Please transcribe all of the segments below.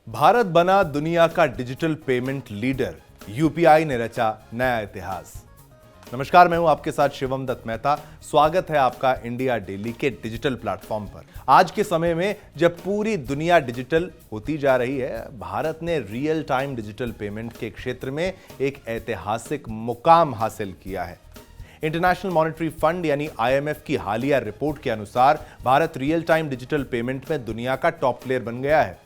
भारत बना दुनिया का डिजिटल पेमेंट लीडर। यूपीआई ने रचा नया इतिहास। नमस्कार, मैं हूं आपके साथ शिवम दत्त मेहता। स्वागत है आपका इंडिया डेली के डिजिटल प्लेटफॉर्म पर। आज के समय में जब पूरी दुनिया डिजिटल होती जा रही है, भारत ने रियल टाइम डिजिटल पेमेंट के क्षेत्र में एक ऐतिहासिक मुकाम हासिल किया है। इंटरनेशनल मॉनेटरी फंड यानी आईएमएफ की हालिया रिपोर्ट के अनुसार Bharat real time digital payment में दुनिया का टॉप प्लेयर बन गया है।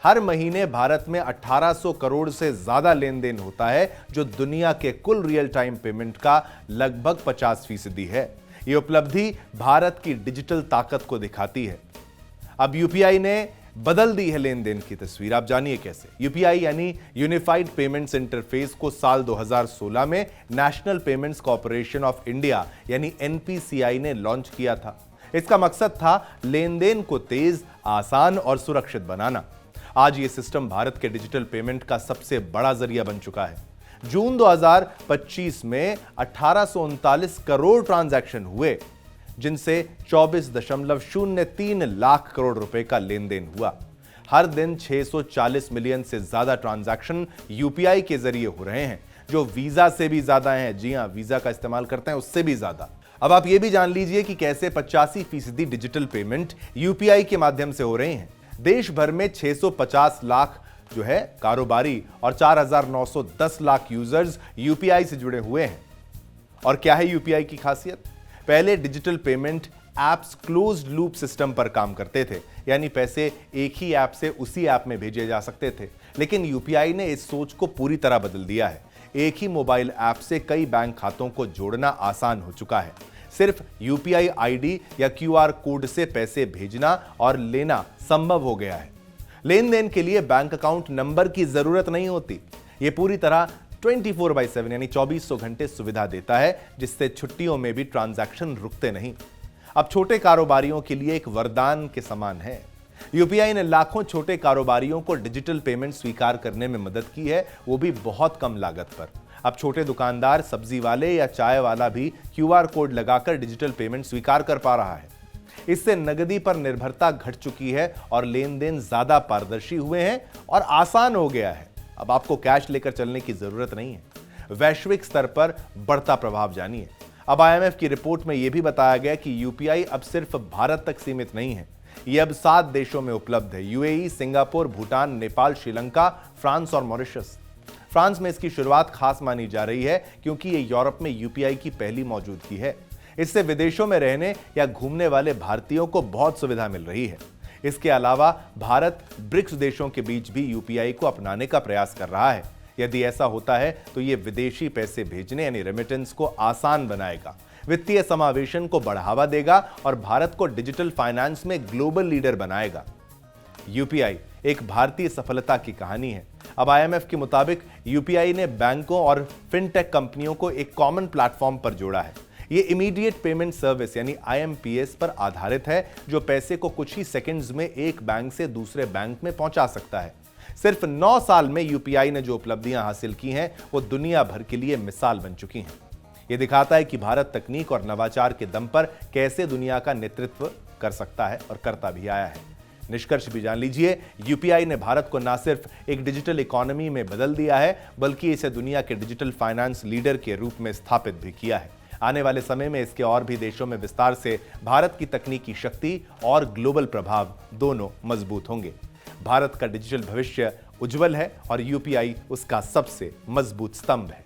हर महीने भारत में 1800 करोड़ से ज्यादा लेन देन होता है, जो दुनिया के कुल रियल टाइम पेमेंट का लगभग 50% है। यह उपलब्धि भारत की डिजिटल ताकत को दिखाती है। अब यूपीआई ने बदल दी है लेन देन की तस्वीर। आप जानिए कैसे। यूपीआई यानी यूनिफाइड पेमेंट्स इंटरफेस को साल 2016 में national payments corporation of India यानी एनपीसीआई ने लॉन्च किया था। इसका मकसद था लेन देन को तेज, आसान और सुरक्षित बनाना। आज यह सिस्टम भारत के डिजिटल पेमेंट का सबसे बड़ा जरिया बन चुका है। जून 2025 में 1839 करोड़ ट्रांजैक्शन हुए, जिनसे 24.03 लाख करोड़ रुपए का लेन देन हुआ। हर दिन 640 मिलियन से ज्यादा ट्रांजैक्शन यूपीआई के जरिए हो रहे हैं, जो वीजा से भी ज्यादा हैं। जी हां, वीजा का इस्तेमाल करते हैं उससे भी ज्यादा। अब आप यह भी जान लीजिए कि कैसे 85% डिजिटल पेमेंट यूपीआई के माध्यम से हो रहे हैं। देश भर में 650 लाख जो है कारोबारी और 4910 लाख यूजर्स यूपीआई से जुड़े हुए हैं। और क्या है यूपीआई की खासियत? पहले digital payment apps closed loop system पर काम करते थे, यानी पैसे एक ही ऐप से उसी ऐप में भेजे जा सकते थे। लेकिन यूपीआई ने इस सोच को पूरी तरह बदल दिया है। एक ही मोबाइल ऐप से कई बैंक खातों को जोड़ना आसान हो चुका है। सिर्फ यूपीआई आईडी या क्यूआर कोड से पैसे भेजना और लेना संभव हो गया है। लेन देन के लिए बैंक अकाउंट नंबर की जरूरत नहीं होती। यह पूरी तरह 24/7 यानी 2400 घंटे सुविधा देता है, जिससे छुट्टियों में भी ट्रांजैक्शन रुकते नहीं। अब छोटे कारोबारियों के लिए एक वरदान के समान है। यूपीआई ने लाखों छोटे कारोबारियों को डिजिटल पेमेंट स्वीकार करने में मदद की है, वो भी बहुत कम लागत पर। अब छोटे दुकानदार, सब्जी वाले या चाय वाला भी क्यूआर कोड लगाकर डिजिटल पेमेंट स्वीकार कर पा रहा है। इससे नगदी पर निर्भरता घट चुकी है और लेन देन ज्यादा पारदर्शी हुए हैं और आसान हो गया है। अब आपको कैश लेकर चलने की जरूरत नहीं है। वैश्विक स्तर पर बढ़ता प्रभाव जानिए। अब आईएमएफ की रिपोर्ट में यह भी बताया गया कि यूपीआई अब सिर्फ भारत तक सीमित नहीं है। यह अब 7 देशों में उपलब्ध है: UAE, Singapore, Bhutan, Nepal, Sri Lanka, France और मॉरिशस। फ्रांस में इसकी शुरुआत खास मानी जा रही है, क्योंकि यह यूरोप में यूपीआई की पहली मौजूदगी है। इससे विदेशों में रहने या घूमने वाले भारतीयों को बहुत सुविधा मिल रही है। इसके अलावा भारत ब्रिक्स देशों के बीच भी यूपीआई को अपनाने का प्रयास कर रहा है। यदि ऐसा होता है तो यह विदेशी पैसे भेजने यानी रेमिटेंस को आसान बनाएगा, वित्तीय समावेशन को बढ़ावा देगा और भारत को डिजिटल फाइनेंस में ग्लोबल लीडर बनाएगा। यूपीआई एक भारतीय सफलता की कहानी है। अब आईएमएफ के मुताबिक यूपीआई ने बैंकों और फिनटेक कंपनियों को एक कॉमन प्लेटफॉर्म पर जोड़ा है। यह इमीडिएट पेमेंट सर्विस यानी आईएमपीएस पर आधारित है, जो पैसे को कुछ ही सेकंड्स में एक बैंक से दूसरे बैंक में पहुंचा सकता है। सिर्फ 9 साल में यूपीआई ने जो उपलब्धियां हासिल की हैं, वो दुनिया भर के लिए मिसाल बन चुकी हैं। यह दिखाता है कि भारत तकनीक और नवाचार के दम पर कैसे दुनिया का नेतृत्व कर सकता है और करता भी आया है। निष्कर्ष भी जान लीजिए, यूपीआई ने भारत को न सिर्फ एक डिजिटल इकोनॉमी में बदल दिया है, बल्कि इसे दुनिया के डिजिटल फाइनेंस लीडर के रूप में स्थापित भी किया है। आने वाले समय में इसके और भी देशों में विस्तार से भारत की तकनीकी शक्ति और ग्लोबल प्रभाव दोनों मजबूत होंगे। भारत का डिजिटल भविष्य उज्जवल है और यूपीआई उसका सबसे मजबूत स्तंभ है।